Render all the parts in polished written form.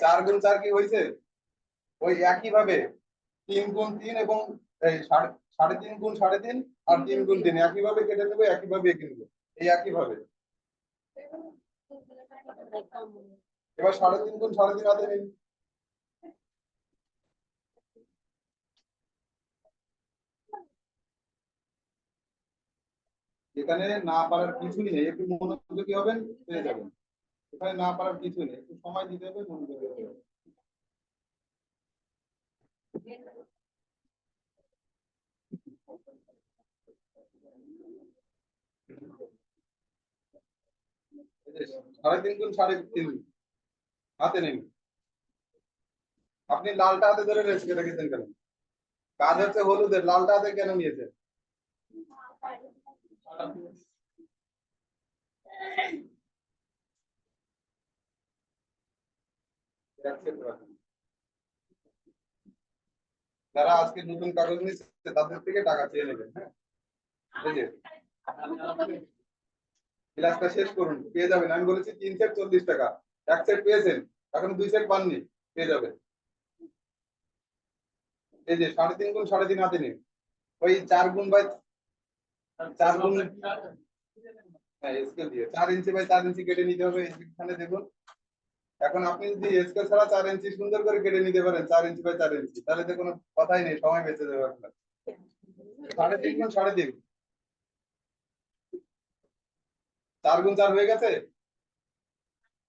4 গুণ 4 কি হয়েছে? ওই একই ভাবে 3 গুণ 3 এবং এই 3.5 গুণ 3.5 আর 3 গুণ 3 একই ভাবে কেটে নেবো, একই ভাবে এঁকে নেবো, এই একই ভাবে। এবার 3.5 গুণ 3.5 হাতে নিন। এখানে না পারার কিছুই নেই, একটু মনোযোগী হবেন, পেয়ে যাবেন। এখানে না পারার কিছু নেই, একটু সময় দিতে হবে, মনোযোগী হতে হবে। সাড়ে তিন গুণ 3.5 হাতে নিন। আপনি লালটা হাতে ধরে রেখে রেখেছেন কেন? কাজ হচ্ছে হলুদের, লালটা হাতে কেন নিয়েছেন? যারা আজকে নতুন কাগজ নিচ্ছে তাদের থেকে টাকা চেয়ে নেবেন। হ্যাঁ, এই যে ক্লাসটা শেষ করুন, পেয়ে যাবেন। আমি বলেছি 3 সেট 40 টাকা, 1 সেট পেয়েছেন, এখন 2 সেট পাননি, পেয়ে যাবেন। এই যে 3.5 গুণ 3.5 হাতে নিন। ওই 4 গুণ বাই 4 গুণ, হ্যাঁ স্কেল দিয়ে 4 ইঞ্চি বাই 4 ইঞ্চি কেটে নিতে হবে, এখানে দেখুন। এখন আপনি যদি স্কেল ছাড়া 4 ইঞ্চি সুন্দর করে কেটে নিতে পারেন, 4 ইঞ্চি বাই 4 ইঞ্চি, তাহলে তো কোনো কথাই নেই, সময় বেঁচে যাবে আপনার। 3.5 গুণ 3.5, 4 গুণ 4 হয়ে গেছে,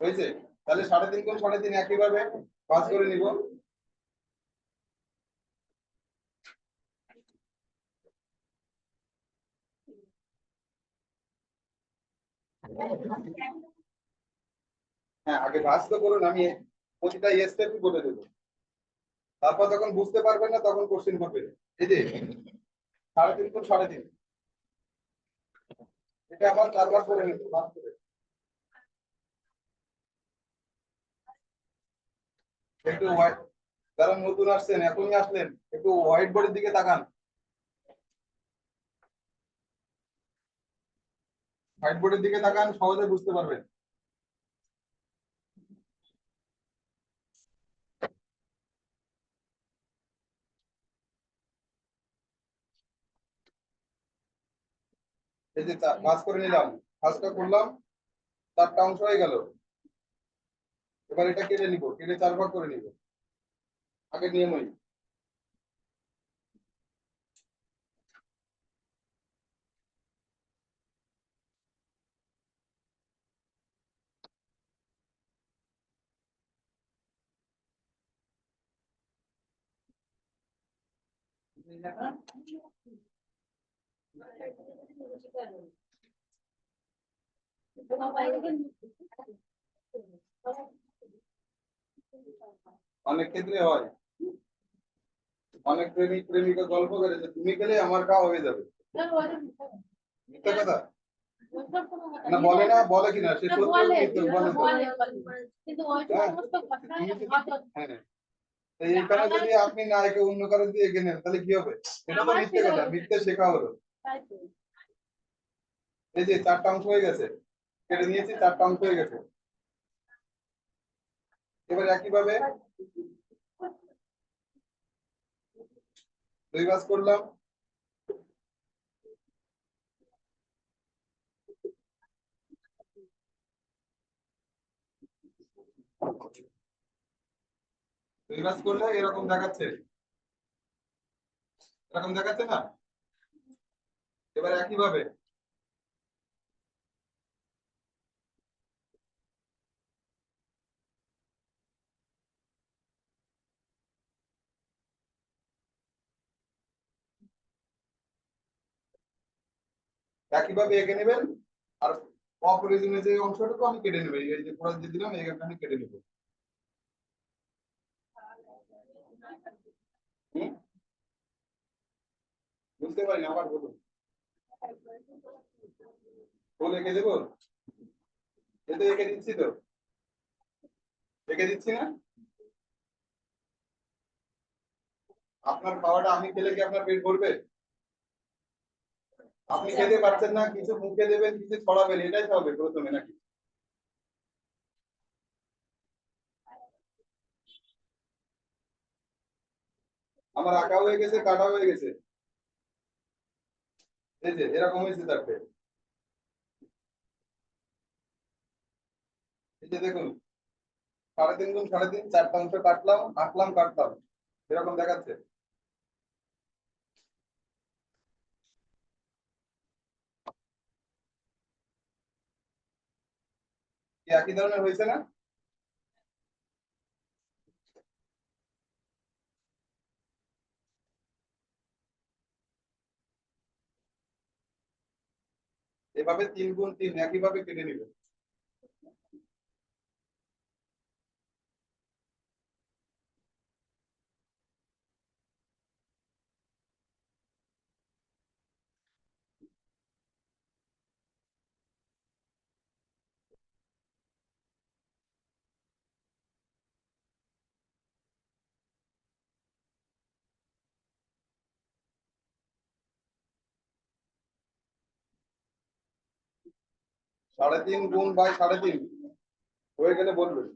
হয়েছে। তাহলে 3.5 গুণ 3.5 একইভাবে ভাঁজ করে নিব। হ্যাঁ, আগে ভাঁজ তো করুন, আমি প্রতিটা স্টেপই বলে দেবো, তারপর যখন বুঝতে পারবেন না তখন কোশ্চেন করবে। এই যে 3.5 গুণ 3.5, এটা আবার 4 বার করে নেব, ভাঁজ করে। একটু হোয়াইট, যারা নতুন আসছেন, এখনই আসলেন, একটু হোয়াইট বোর্ডের দিকে তাকান। হোয়াইট বোর্ডের দিকে তাকান, সহজে বুঝতে পারবেন। এই যে ভাঁজ করে নিলাম, ভাঁজটা করলাম, 4টা অংশ হয়ে গেল। এবার এটা কেটে নিব, কেটে 4 ভাগ করে নিব, আগের নিয়মই। অনেক ক্ষেত্রে হয়, অনেক প্রেমিক প্রেমিকা গল্প করে যে তুমি গেলে আমার খাওয়া হয়ে যাবে। মিথ্যা কথা না, বলে না, বলে কিনা সে সত্যি বলে তো। হ্যাঁ, এইখানে যদি আপনি না একে অন্য কারো দিয়ে এগিয়ে নেন তাহলে কি হবে? এটা তো মিথ্যে কথা, মিথ্যে শেখা হলো। এই যে 4টা অংশ হয়ে গেছে, কেটে নিয়েছি, 4টা অংশ হয়ে গেছে। এবার একইভাবে 2 ভাঁজ করলাম, দুই ভাঁজ করলে এরকম দেখাচ্ছে, এরকম দেখাচ্ছে না? এবার একইভাবে একইভাবে এঁকে নেবেন। আর অপ্রয়োজনীয় যে অংশটুকু আমি কেটে নেব, এই যে পুরো দিয়ে দিলাম, এইখানে কেটে নেব। বুঝতে পারি না, আবার বলুন। ফুল এঁকে দেবো, এতে এঁকে দিচ্ছি তো, এঁকে দিচ্ছি না। আপনার খাওয়াটা আমি খেলে কি আপনার পেট ভরবে? আপনি খেতে পারছেন না, কিছু মুখে দেবেন, কিছু ছড়াবেন, এটাই তো হবে প্রথমে, নাকি? আমার আঁকা হয়ে গেছে, কাটা হয়ে গেছে। এই যে এরকম হয়েছে চারটে। এই যে দেখুন, 3.5 গুণ 3.5, চারটা অংশ কাটলাম, আঁকলাম, কাটলাম, এরকম দেখাচ্ছে। কি একই ধরনের হয়েছে না? এভাবে 3 গুণ 3 একইভাবে কেটে নিবে। 3.5 গুণ 3.5 হয়ে গেলে বলবেন।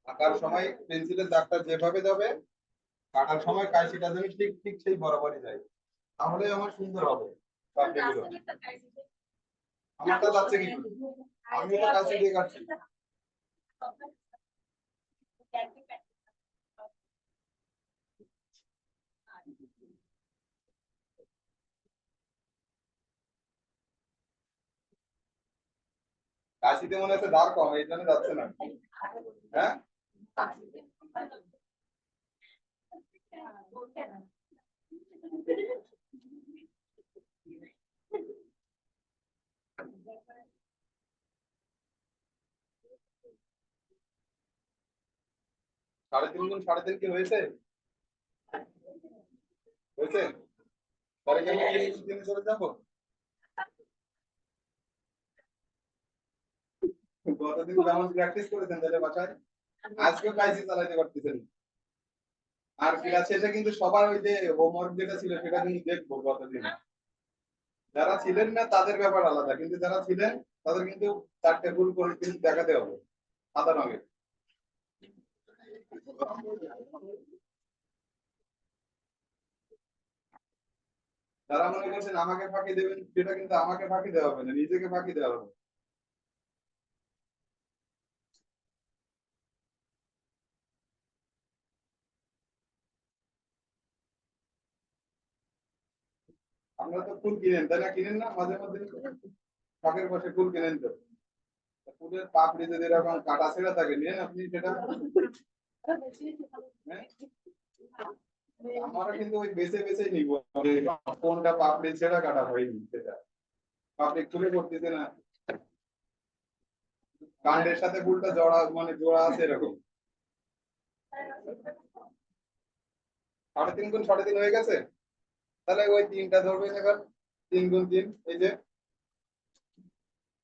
আঁকার সময় পেন্সিলের দাগটা যেভাবে যাবে, কাটার সময় কাঁচিটা যেন ঠিক ঠিক সেই বরাবরই যায়, তাহলে আমার সুন্দর হবে পাপড়িগুলো। আমারটা যাচ্ছে কি করে? আমি তো কাঁচি দিয়ে কাটছি। কাঁচিতে মনে হচ্ছে ধার কম, এই জন্য যাচ্ছে না। হ্যাঁ, 3.5 গুণ 3.5 কি হয়েছে? হয়েছে? তাহলে কি আমি 3 গুণ 3 চলে যাবো? গতদিন যেমন প্র্যাকটিস করেছেন তাহলে বাসায়, আজকেও কাঁচি চালাইতে পারতেছেন। আর ক্লাস শেষে কিন্তু সবার ওই যে হোমওয়ার্ক যেটা ছিল সেটা কিন্তু দেখবো গতদিন। যারা ছিলেন না তাদের ব্যাপার আলাদা, কিন্তু যারা ছিলেন তাদের কিন্তু 4টে ভুল করে কিন্তু দেখাতে হবে সাদা রঙের। যারা মনে করছেন আমাকে ফাঁকি দেবেন, সেটা কিন্তু আমাকে ফাঁকি দেওয়া হবে না, নিজেকে ফাঁকি দেওয়া হবে। আমরা তো ফুল কিনেন, তাই না? কিনেন না মাঝে মধ্যে? শখের বসে ফুল কিনেন তো। ফুলের পাপড়ি যদি এরকম কাটা ছেঁড়া থাকে, নিন আপনি সেটা। হ্যাঁ? আমরা কিন্তু ওই বেছে বেছে নিব যে কোনটা পাপড়ি ছেঁড়া কাটা হয়নি, সেটা পাপড়ি খুলে পড়তেছে না, কাণ্ডের সাথে ফুলটা জড়া মানে জোড়া আছে এরকম। 3.5 গুণ 3.5 হয়ে গেছে। তাহলে ওই তিনটা ধরবেন এবার, 3 গুণ 3, এই যে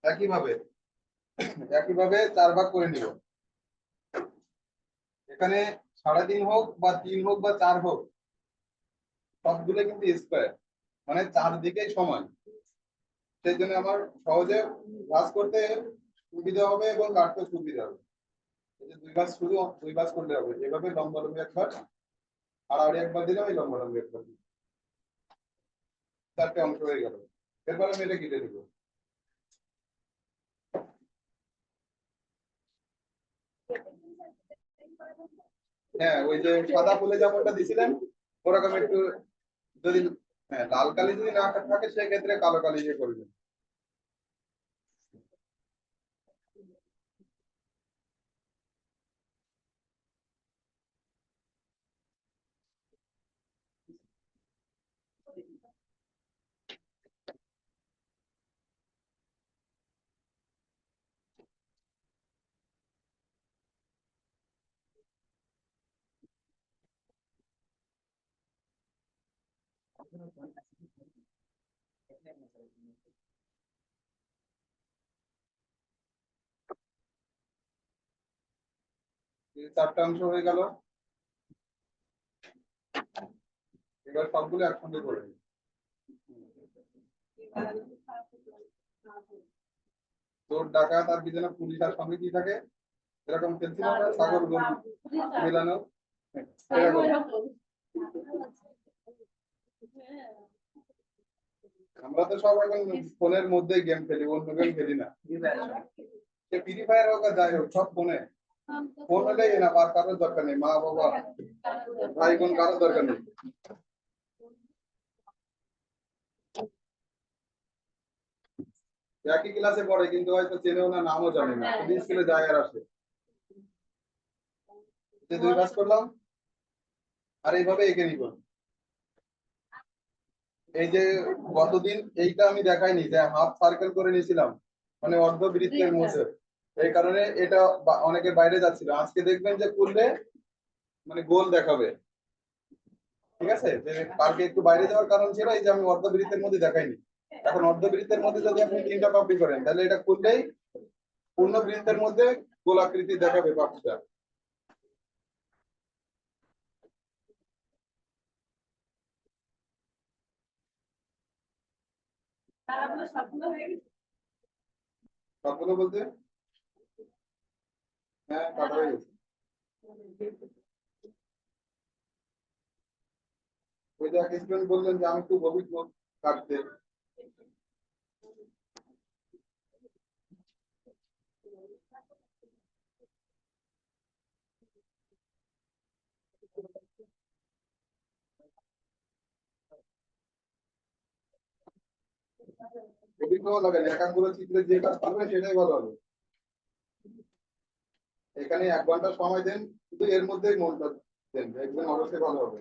একইভাবে একইভাবে 4 ভাগ করে নিব। এখানে 3.5 হোক বা 3 হোক বা 4 হোক, সবগুলো কিন্তু স্কোয়ার, মানে চারদিকেই সমান। সেই জন্য আমার সহজে ভাঁজ করতে সুবিধা হবে এবং কাটতে সুবিধা হবে। এই যে 2 ভাঁজ, শুধু 2 ভাঁজ করলে হবে, এভাবে লম্বা লম্বি একবার, আড়াআড়ি একবার দিলাম, এই লম্বা লম্বি একবার দিলাম, 4টে অংশ হয়ে গেল। এরপর আমি এটা কেটে দিব। হ্যাঁ, ওই যে সাদা ফুলে যেমনটা দিছিলেন ওরকম একটু, যদি হ্যাঁ লাল কালি যদি না থাকে সেক্ষেত্রে কালো কালি দিয়ে করবেন। এই 4টা অংশ হয়ে গেল। এবার সবগুলো একসঙ্গে করে নিই। চোর ডাকাত আর পিছনে পুলিশ আর সঙ্গে কি থাকে, এরকম খেলছি না আমরা, সাগর গরু মেলানো এরকম। আমরা তো সব এখন ফোনের মধ্যেই গেম খেলি, অন্য গেম খেলি না। সে ফ্রি ফায়ার হোক আর যাই হোক, সব ফোনে। ফোন হলেই না, আর কারোর দরকার নেই, মা বাবা ভাই বোন কারোর দরকার নেই। একই ক্লাসে পড়ে কিন্তু হয়তো চেনেও না, নামও জানে না, শুধু স্কুলে যায় আর আসে। যে 2 পাস করলাম, আর এইভাবে এঁকে নিব। এই যে গতদিন এইটা আমি দেখাইনি, যে হাফ সার্কেল করে নিয়েছিলাম, মানে অর্ধবৃত্তের মধ্যে, এই কারণে এটা অনেকে বাইরে যাচ্ছিল। আজকে দেখবেন যে করলে মানে গোল দেখাবে। ঠিক আছে, যে কালকে একটু বাইরে যাওয়ার কারণ ছিল এই যে আমি অর্ধবৃত্তের মধ্যে দেখাইনি। এখন অর্ধবৃত্তের মধ্যে যদি আপনি 3টা পাপড়ি করেন, তাহলে এটা করলেই পূর্ণ বৃত্তের মধ্যে গোলাকৃতি দেখাবে পাপড়িটা। সবগুলো বলতে হ্যাঁ কাটা হয়ে গেছে। ওই যে এক স্টুডেন্ট বললেন যে আমি খুব অভিজ্ঞ কাটতে। অভিজ্ঞ লাগে না, একাঙ্গুলো চিত্রে যে কাজ করবে সেটাই ভালো হবে। এখানে 1 ঘন্টা সময় দেন, কিন্তু এর মধ্যেই মনটা দেন, দেখবেন অবশ্যই ভালো হবে।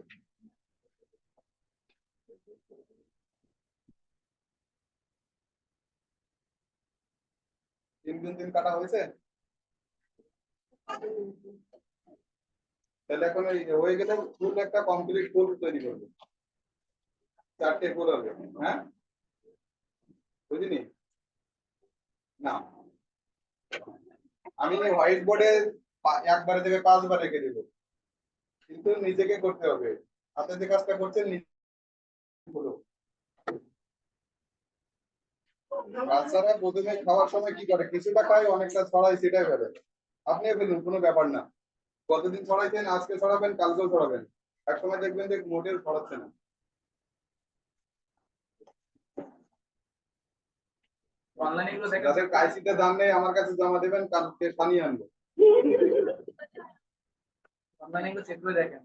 3 গুণ 3 কাটা হয়েছে। তাহলে এখন ওই হয়ে গেলে ফুল একটা কমপ্লিট ফুল তৈরি করবে। 4টে ফুল হবে। হ্যাঁ বুঝিনি না, আমি হোয়াইট বোর্ডে একবারে থেকে 5বার রেখে দেবো, কিন্তু নিজেকে করতে হবে। হাতে যে কাজটা করছেন নিজে করুন। বাচ্চারা প্রথমে খাওয়ার সময় কি করে, কিছুটা খায়, অনেকটা ছড়াই সেটাই ফেলে। আপনিও ফেলুন, কোনো ব্যাপার না। কতদিন ছড়াইছেন, আজকে ছড়াবেন, কালকেও ছড়াবেন, একসময় দেখবেন যে মোটেও ছড়াচ্ছে না। যাদের কাইসিতে দাম নেই আমার কাছে জমা দেবেন, কালকে পানি আনবো। অনলাইনে একটু চেক করে দেখেন।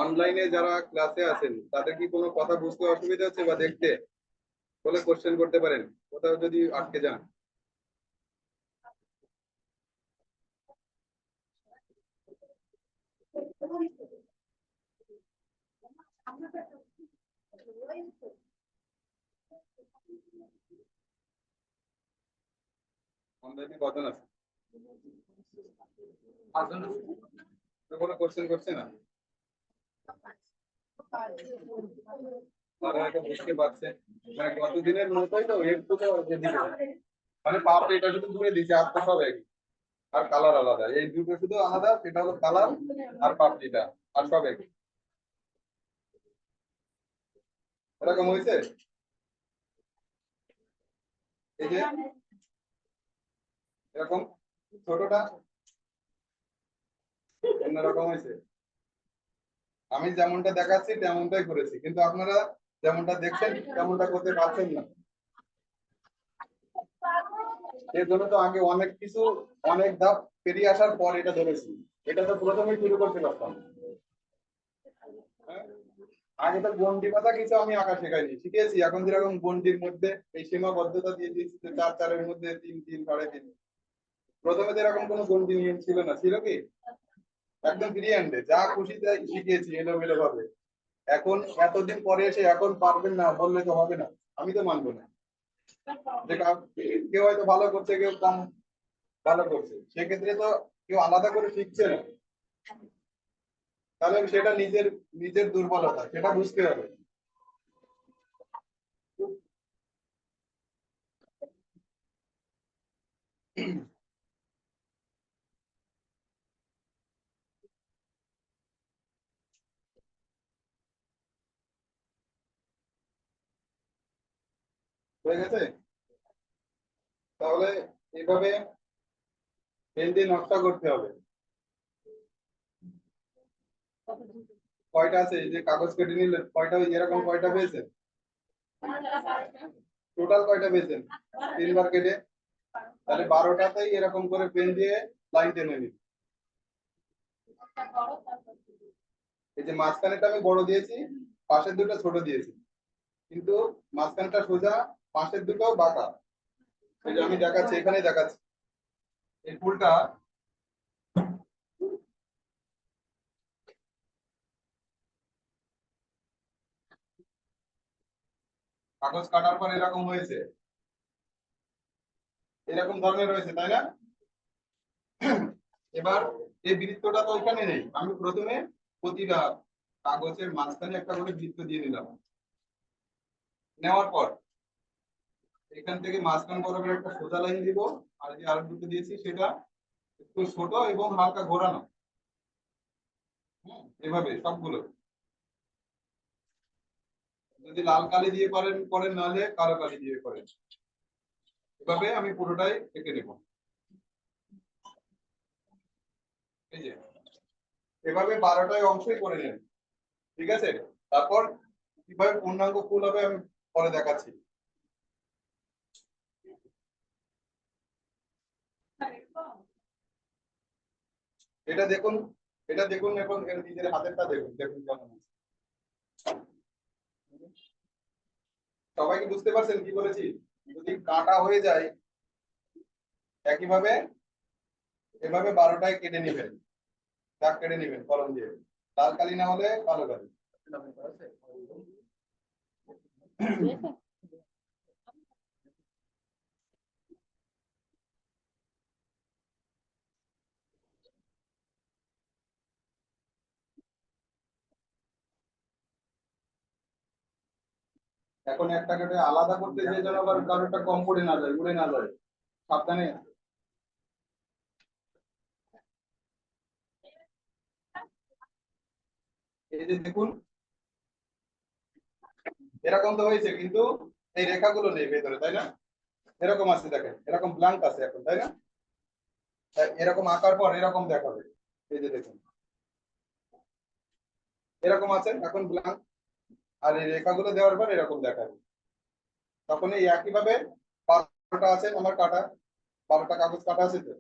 অনলাইনে যারা ক্লাসে আছেন তাদের কি কোনো কথা বুঝতে অসুবিধা হচ্ছে বা দেখতে, বলে কোশ্চেন করতে পারেন, কোথাও যদি আটকে যান। অনলাইনে কজন আছে, কোনো কোশ্চেন করছে না, তারা এটা বুঝতে পারছে। মানে কতদিনের মতোই তো একটু তো মানে পাপ এটা শুধু দূরে দিচ্ছে, আর তো সব একই, আর কালার আলাদা, এই দুটো শুধু আলাদা, সেটা হলো কালার আর পাপড়িটা, আর সব একই। এরকম হয়েছে, এই যে এরকম ছোটটা অন্যরকম হয়েছে। আমি যেমনটা দেখাচ্ছি তেমনটাই করেছি, কিন্তু আপনারা যেমনটা দেখছেন তেমনটা করতে পারছেন না। এর জন্য তো আগে অনেক কিছু, অনেক ধাপ পেরিয়ে আসার পর এটা ধরেছি। এটা তো প্রথমেই শুরু করতে পারতাম। হ্যাঁ? আগে তো গন্ডি কথা কিছু আমি আঁকা শেখাইনি, শিখেছি। এখন যেরকম গন্ডির মধ্যে এই সীমাবদ্ধতা দিয়ে দিয়েছি যে 4 4-এর মধ্যে 3 3 3.5। প্রথমে তো এরকম কোনো গন্ডি নিয়ম ছিল না, ছিল কি? একদম ফ্রি হ্যান্ডে যা খুশি তাই শিখিয়েছি এলোমেলো ভাবে। এখন এতদিন পরে এসে এখন পারবেন না বললে তো হবে না, আমি তো মানবো না। যে কেউ হয়তো ভালো করছে, কেউ কম ভালো করছে, সেক্ষেত্রে তো কেউ আলাদা করে শিখছে না, তাহলে সেটা নিজের নিজের দুর্বলতা, সেটা বুঝতে হবে। হয়ে গেছে? তাহলে এইভাবে পেন দিয়ে নকশা করতে হবে। কয়টা আছে? এই যে কাগজ কেটে নিলেন, কয়টা ওই এরকম কয়টা পেয়েছেন? টোটাল কয়টা পেয়েছেন? 3 বার কেটে, তাহলে 12টাতেই এরকম করে পেন দিয়ে লাইন টেনে নিন। এই যে মাঝখানেটা আমি বড় দিয়েছি, পাশের দুটো ছোট দিয়েছি, কিন্তু মাঝখানটা সোজা, পাশের দুটো বাঁকা। এই যে আমি দেখাচ্ছি, এখানে দেখাচ্ছি এই ফুলটা। কাগজ কাটার পর এরকম হয়েছে, এরকম ধরনের হয়েছে, তাই না? এবার এই বৃত্তটা তো ওইখানে নেই, আমি প্রথমে প্রতিটা কাগজের মাঝখানে একটা করে বৃত্ত দিয়ে নিলাম। নেওয়ার পর এখান থেকে মাঝখান বরাবর একটা সোজা লাইন দিব, আর যে আরেক দুটো দিয়েছি সেটা একটু ছোট এবং হালকা ঘোরানো। এভাবে সবগুলো, যদি লাল কালি দিয়ে পারেন করেন, নাহলে কালো কালি দিয়ে করেন। এভাবে আমি পুরোটাই এঁকে নেব। এই যে এভাবে 12টায় অংশই করে নেন, ঠিক আছে? তারপর কিভাবে পূর্ণাঙ্গ ফুল হবে আমি পরে দেখাচ্ছি। এটা দেখুন, এটা দেখুন, এখন এর নিজের হাতেরটা দেখুন, দেখুন কেমন আছে। সবাই কি বুঝতে পারছেন কি বলেছি? যদি কাটা হয়ে যায়, একইভাবে এভাবে 12টায় কেটে নেবেন, দাগ কেটে নেবেন কলম দিয়ে, লাল কালি না হলে কালো কালি। এখন একটা কেটে আলাদা করতে যে যেন আবার কারোরটা কম পড়ে না যায়, উড়ে না যায়, সাবধানে। এই যে দেখুন, এরকম তো হয়েছে, কিন্তু এই রেখাগুলো নেই ভেতরে, তাই না? এরকম আছে, দেখেন এরকম ব্ল্যাঙ্ক আছে এখন, তাই না? তাই এরকম আঁকার পর এরকম দেখাবে। এই যে দেখুন, এরকম আছে এখন ব্ল্যাঙ্ক, আর এই রেখাগুলো দেওয়ার পর এরকম দেখাবে। তখন এই একইভাবে 12টা আছে আমার কাটা, 12টা কাগজ কাটা আছে তো,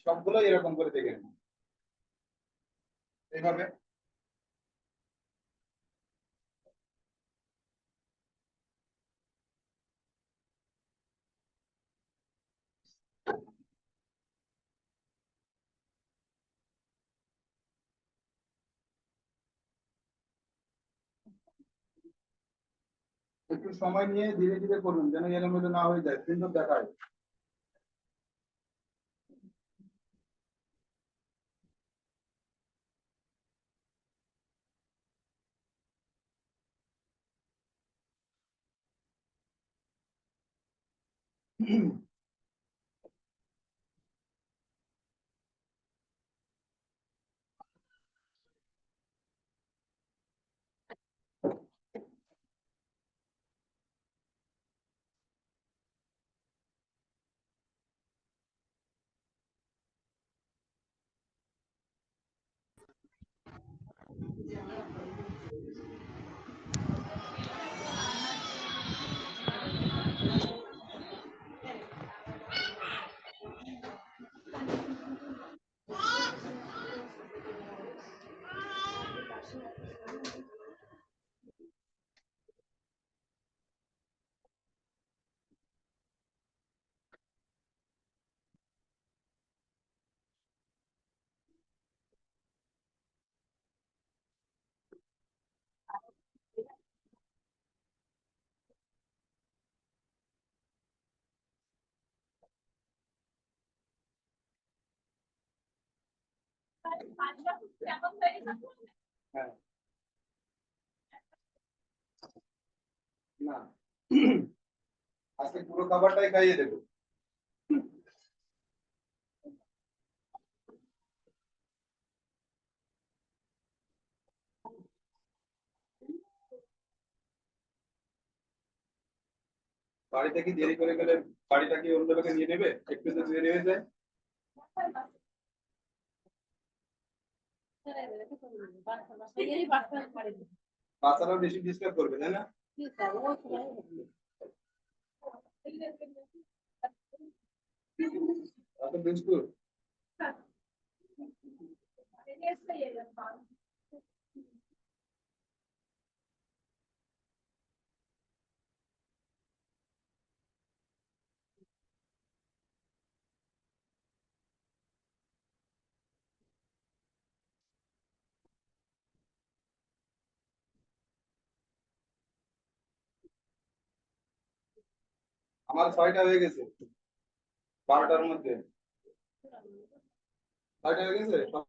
সবগুলো এরকম করে দেখে নিন এইভাবে। একটু সময় নিয়ে ধীরে ধীরে করুন, যেন এলোমেলো না হয়ে যায়, সুন্দর দেখায়। হ্যাঁ না আজকে পুরো খাবারটাই খাইয়ে দেবো। বাড়িতে কি দেরি করে গেলে বাড়িটা কি অন্য লোকে নিয়ে নেবে? একটু যদি দেরি হয়ে যায় বাচ্চারাও বেশি ডিস্টার্ব করবে, তাই না? এত দুষ্টু। আমার 6টা হয়ে গেছে 12টার মধ্যে। 6টা হয়ে গেছে।